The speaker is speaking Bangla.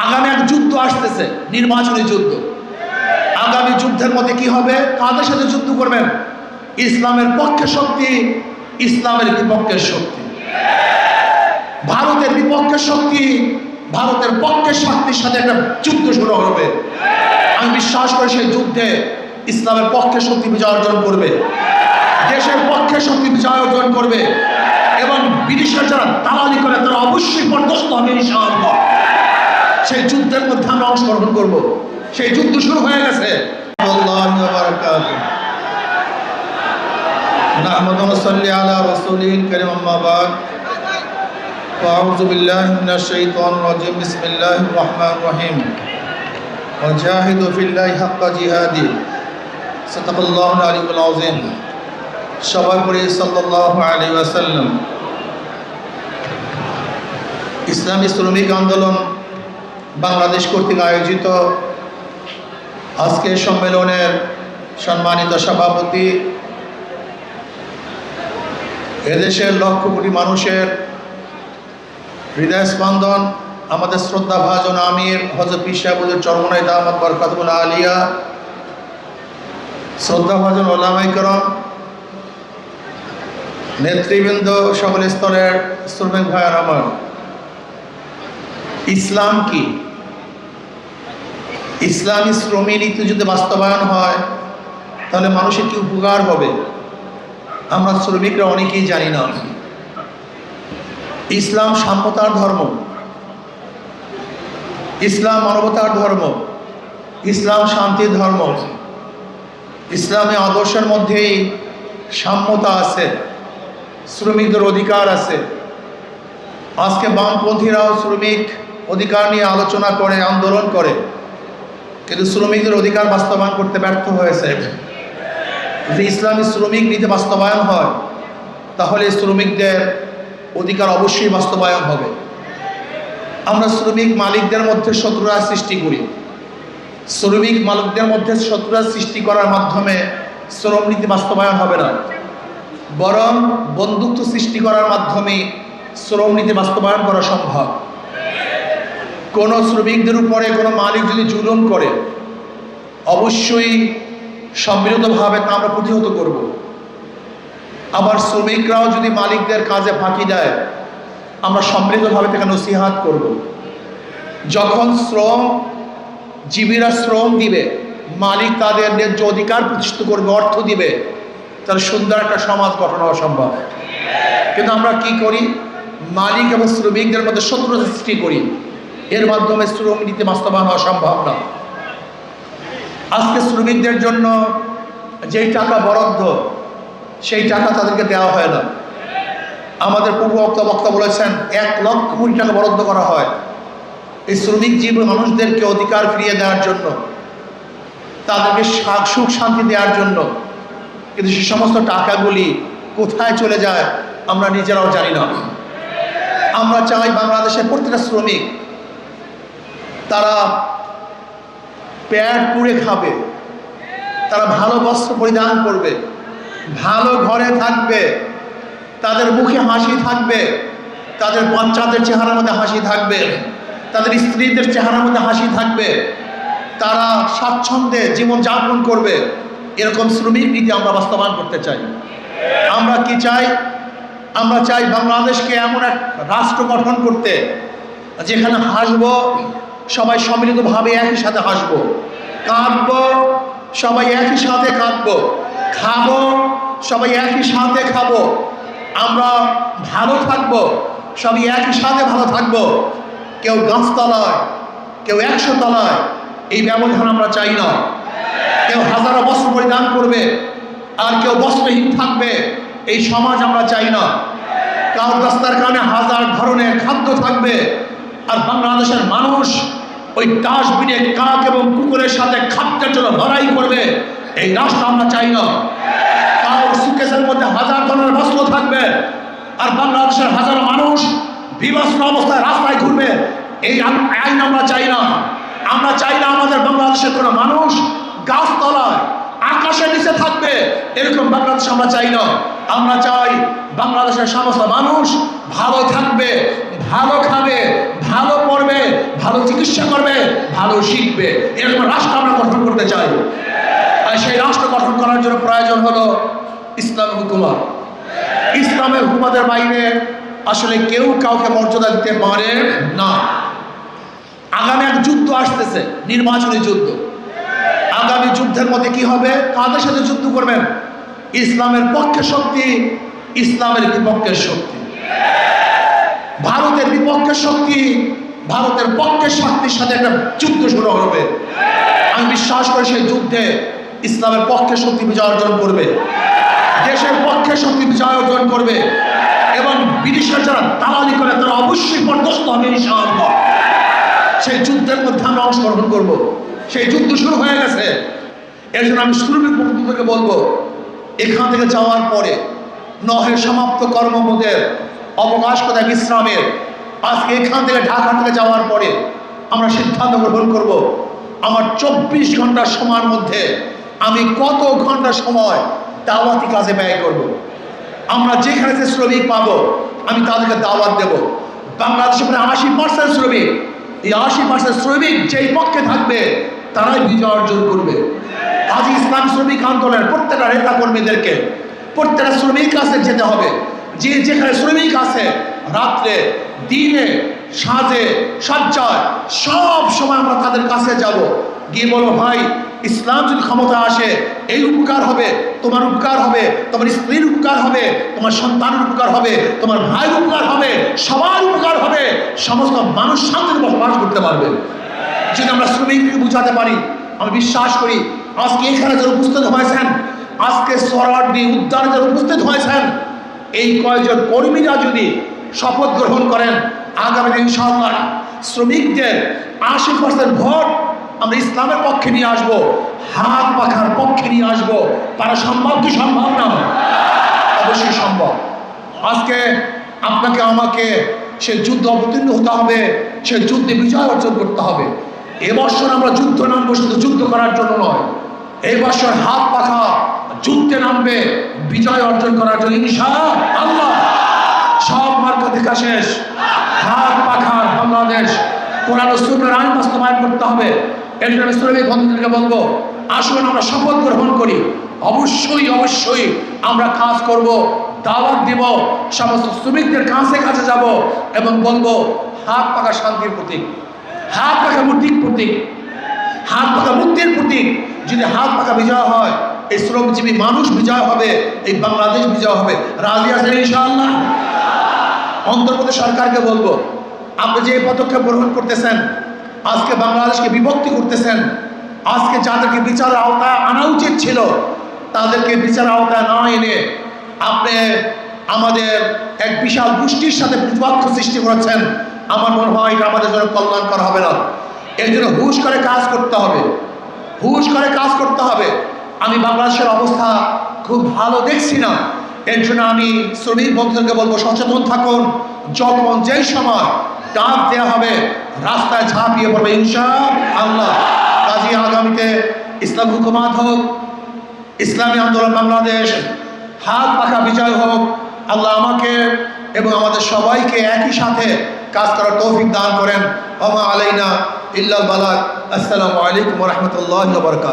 আগামী এক যুদ্ধ আসতেছে, নির্বাচনী যুদ্ধ। আগামী যুদ্ধের মধ্যে কি হবে? কাদের সাথে যুদ্ধ করবেন? ইসলামের পক্ষে শক্তি, ইসলামের বিপক্ষের শক্তি, ভারতের বিপক্ষের শক্তি, ভারতের পক্ষের শক্তির সাথে একটা যুদ্ধ শুরু হবে। আমি বিশ্বাস করি সেই যুদ্ধে ইসলামের পক্ষে শক্তি বিজয় অর্জন করবে, দেশের পক্ষে শক্তি বিজয় অর্জন করবে, এবং ব্রিটিশরা যারা দালালি করে তারা অবশ্যই পরাস্ত হবে ইনশাআল্লাহ। সেই যুদ্ধের মধ্যে আমরা অংশগ্রহণ করব। সেই যুদ্ধ শুরু হয়ে গেছে। নাহমাদু ওয়া সাল্লি আলা রাসূলিল কারীম, আম্মা বা'দ। আউযু বিল্লাহি মিনাশ শাইতানির রাজীম। বিসমিল্লাহির রহমানির রহিম। ওয়া জাহিদু ফিল্লাহি হাক্কা জিহাদি। সাদাকাল্লাহুল আলিয়্যুল আযীম। সবাই পড়ি সাল্লাল্লাহু আলাইহি ওয়াসাল্লাম। ইসলামী শ্রমিক আন্দোলন বাংলাদেশ কর্তৃক আয়োজিত আজকের সম্মেলনের সম্মানিত সভাপতি, এদেশের লক্ষ কোটি মানুষের হৃদয় স্পন্দন, আমাদের শ্রদ্ধাভাজন আমির হযরত পীর সাহেব হুজুর চরমনাই দামাত বরকাতুল আলিয়া, শ্রদ্ধাভাজন ওলামায়ে কেরাম, নেতৃবৃন্দ, সকল স্তরের শ্রমিক ভাইয়ের আমার, ইসলাম কি? ইসলামী শ্রমিক নীতি যদি বাস্তবায়ন হয় তাহলে মানুষের কি উপকার হবে? আমরা শ্রমিকরা অনেকেই জানি না। ইসলাম সাম্যতার ধর্ম, ইসলাম মানবতার ধর্ম, ইসলাম শান্তির ধর্ম। ইসলামী আদর্শের মধ্যেই সাম্যতা আছে, শ্রমিকদের অধিকার আছে। আজকে বামপন্থীরাও শ্রমিক অধিকার নিয়ে আলোচনা করে, আন্দোলন করে, কিন্তু শ্রমিকদের অধিকার বাস্তবায়ন করতে ব্যর্থ হয়েছে। যদি ইসলামী শ্রমিক নীতি বাস্তবায়ন হয় তাহলে শ্রমিকদের অধিকার অবশ্যই বাস্তবায়ন হবে। আমরা শ্রমিক মালিকদের মধ্যে শত্রুতা সৃষ্টি করি। শ্রমিক মালিকদের মধ্যে শত্রুতা সৃষ্টি করার মাধ্যমে শ্রম নীতি বাস্তবায়ন হবে না, বরং বন্ধুত্ব সৃষ্টি করার মাধ্যমে শ্রম নীতি বাস্তবায়ন করা সম্ভব। কোনো শ্রমিকদের উপরে কোনো মালিক যদি জুলুম করে অবশ্যই সম্মিলিতভাবে তা আমরা প্রতিহত করব। আবার শ্রমিকরাও যদি মালিকদের কাজে ফাঁকি দেয় আমরা সম্মিলিতভাবে তাকে নসিহাত করব। যখন জীবীরা শ্রম দিবে, মালিক তাদের ন্যায্য অধিকার প্রতিষ্ঠিত করবে, অর্থ দিবে, তাহলে সুন্দর একটা সমাজ গঠন হওয়া সম্ভব। কিন্তু আমরা কি করি? মালিক এবং শ্রমিকদের মধ্যে শত্রুতা সৃষ্টি করি, এর মাধ্যমে শ্রম নীতি বাস্তবায়ন হওয়া সম্ভব না। আজকে শ্রমিকদের জন্য যেই টাকা বরাদ্দ, সেই টাকা তাদেরকে দেওয়া হয় না। আমাদের পূর্ব বক্তা বলেছেন 1 লক্ষ কোটি টাকা বরাদ্দ করা হয় এই শ্রমিক জীবী মানুষদেরকে অধিকার ফিরিয়ে দেওয়ার জন্য, তাদেরকে সুখ শান্তি দেওয়ার জন্য। কিন্তু সে সমস্ত টাকাগুলি কোথায় চলে যায় আমরা নিজেরাও জানি না। আমরা চাই বাংলাদেশের প্রত্যেকটা শ্রমিক তারা পেট পুড়ে খাবে, তারা ভালো বস্ত্র পরিধান করবে, ভালো ঘরে থাকবে, তাদের মুখে হাসি থাকবে, তাদের বাচ্চাদের চেহারার মধ্যে হাসি থাকবে, তাদের স্ত্রীদের চেহারার মধ্যে হাসি থাকবে, তারা স্বাচ্ছন্দ্যে জীবনযাপন করবে। এরকম শ্রমিক নীতি আমরা বাস্তবায়ন করতে চাই। আমরা কি চাই? আমরা চাই বাংলাদেশকে এমন এক রাষ্ট্র গঠন করতে যেখানে হাসবো সবাই সম্মিলিতভাবে একই সাথে হাসবো, কাঁদবো সবাই একই সাথে কাঁদবো, খাবো সবাই একই সাথে খাবো, আমরা ভালো থাকবো সবাই একই সাথে ভালো থাকবো। কেউ গাছতলায়, কেউ 100 তলায়, এই ব্যবধান আমরা চাই না। কেউ হাজারো বস্ত্র পরিধান করবে আর কেউ বস্ত্রহীন থাকবে, এই সমাজ আমরা চাই না। কারো দস্তারখানে হাজার ধরনের খাদ্য থাকবে আর বাংলাদেশের মানুষ ওই ডাস্টবিনে কাক এবং কুকুরের সাথে খাদ্যের জন্য লড়াই করবে, এই রাষ্ট্র আমরা চাই না। কারোর সুকেসের মধ্যে হাজার ধরনের বস্ত্র থাকবে আর বাংলাদেশের হাজারো মানুষ বিবস্ত্র অবস্থায় রাস্তায় ঘুরবে, এই আইন আমরা চাই না। আমরা চাই না আমাদের বাংলাদেশের কোনো মানুষ গাছতলায় আকাশের নিচে থাকবে, এরকম বাংলাদেশ আমরা চাই না। আমরা চাই বাংলাদেশের সমস্ত মানুষ ভালো থাকবে, ভালো খাবে, ভালো পড়বে, ভালো চিকিৎসা করবে, ভালো শিখবে, এরকম রাষ্ট্র আমরা গঠন করতে চাই। আর সেই রাষ্ট্র গঠন করার জন্য প্রয়োজন হলো ইসলাম হুকুমত। ইসলামের হুকুমতের বাইরে আসলে কেউ কাউকে মর্যাদা দিতে পারে না। আগামী এক যুদ্ধ আসতেছে, নির্বাচনী যুদ্ধ। আগামী যুদ্ধের মধ্যে কি হবে? কাদের সাথে যুদ্ধ করবেন? ইসলামের পক্ষে শক্তি, ইসলামের বিপক্ষের শক্তি, ভারতের বিপক্ষের শক্তি, ভারতের পক্ষের শক্তির সাথে একটা যুদ্ধ শুরু হবে। আমি বিশ্বাস করি সেই যুদ্ধে ইসলামের পক্ষে শক্তি বিজয় অর্জন করবে, দেশের পক্ষে শক্তি বিজয় অর্জন করবে, এবং বিদেশের যারা দালালি করে তারা অবশ্যই পর্যস্ত হবে ইনশাআল্লাহ। সেই যুদ্ধের মধ্যে আমরা অংশগ্রহণ করবো। সেই যুদ্ধ শুরু হয়ে গেছে। এর জন্য আমি শ্রমিক পক্ষ থেকে বলবো, এখান থেকে যাওয়ার পরে নহের সমাপ্ত কর্মবোধের অবকাশ কোথায় বিশ্রামের, আজকে এখান থেকে ঢাকা থেকে যাওয়ার পরে আমরা সিদ্ধান্ত গ্রহণ করব, আমার 24 ঘন্টার সময়ের মধ্যে আমি কত ঘন্টা সময় দাওয়াতি কাজে ব্যয় করব। আমরা যেখানে যে শ্রমিক পাবো আমি তাদেরকে দাওয়াত দেব। বাংলাদেশে প্রায় 80% শ্রমিক, এই 80% শ্রমিক যেই পক্ষে থাকবে তারাই বিজয় অর্জন করবে। আজ ইসলাম শ্রমিক আন্দোলনের প্রত্যেকটা নেতা কর্মীদেরকে, প্রত্যেকটা শ্রমিক কাছে যেতে হবে। যে যেখানে শ্রমিক আছে, রাত্রে দিনে সাজে সজ্জায় সব সময় আমরা তাদের কাছে যাব, গিয়ে বলবো, ভাই ইসলাম যদি ক্ষমতা আসে এই উপকার হবে, তোমার উপকার হবে, তোমার স্ত্রীর উপকার হবে, তোমার সন্তানের উপকার হবে, তোমার ভাইয়ের উপকার হবে, সবার উপকার হবে, সমস্ত মানুষ শান্তির বসবাস করতে পারবে। যদি আমরা শ্রমিককে বুঝাতে পারি, আমি বিশ্বাস করি আজকে এখানে যারা উপস্থিত হয়েছেন, আজকে সরাওয়ার্দী উদ্যানে যারা উপস্থিত হয়েছেন, এই কয়েকজন কর্মীরা যদি শপথ গ্রহণ করেন, আগামী দিন ইনশাআল্লাহ শ্রমিকদের 80% ভোট আমরা ইসলামের পক্ষে নিয়ে আসবো, হাত পাখার পক্ষে নিয়ে আসবো। তারা সম্ভব কি সম্ভব না? অবশ্যই সম্ভব। আজকে আপনাকে আমাকে সে যুদ্ধ অবতীর্ণ হতে হবে, সে যুদ্ধে বিজয় অর্জন করতে হবে। এবছর আমরা যুদ্ধ নামবো শুধু যুদ্ধ করার জন্য নয়, এই বছর হাত পাখা যুদ্ধে নামবে বিজয় অর্জন করার জন্য ইনশাআল্লাহ। সব মার্কা দেখা শেষ, হাত পাখার বাংলাদেশ, কোরআন ও সুন্নাহর আইন বাস্তবায়ন করতে হবে। এর জন্য শ্রমিক বন্ধুদেরকে বলবো, আসুন আমরা শপথ গ্রহণ করি, অবশ্যই অবশ্যই আমরা কাজ করব, দাওয়াত দিব, সমস্ত শ্রমিকদের কাছে কাছে যাব এবং বলবো, হাত পাখা শান্তির প্রতীক, হাত পাখা মুক্তির প্রতীক, হাত পাখা মুক্তির প্রতীক। যদি হাত পাখা বিজয় হয়, এই শ্রমজীবী মানুষ বিজয় হবে, এই বাংলাদেশ বিজয় হবে। রাজি আছেন ইনশাআল্লাহ? অন্তর্বর্তী সরকারকে বলবো, আপনি যে পদক্ষেপ গ্রহণ করতেছেন, আজকে বাংলাদেশকে বিভক্তি করতেছেন, আজকে যাদেরকে বিচারের আওতায় আনা উচিত ছিল তাদেরকে বিচারের আওতায় না এনে আপনি আমাদের এক বিশাল গোষ্ঠীর সাথে প্রতিপক্ষ সৃষ্টি করেছেন। আমার মনে হয় এটা আমাদের জন্য কল্যাণকর হবে না। এর জন্য হুঁশ করে কাজ করতে হবে, হুঁশ করে কাজ করতে হবে। আমি বাংলাদেশের অবস্থা খুব ভালো দেখছি না। এর জন্য আমি শ্রমিক বন্ধুদেরকে বলবো, সচেতন থাকুন। যখন যেই সময় ডাক দেওয়া হবে রাস্তায় ঝাঁপিয়ে পড়বে ইনশাআল্লাহ। কাজী আগামীতে ইসলাম হুকুমাত হোক, ইসলামী আন্দোলন বাংলাদেশ, হাত পাখা বিজয় হোক। আল্লাহ আমাকে এবং আমাদের সবাইকে একই সাথে কাজ করার তৌফিক দান করেন। ওয়া মা আলাইনা ইল্লাল বালাগ। আসসালামু আলাইকুম ওয়া রাহমাতুল্লাহি ওয়া বারাকাতুহু।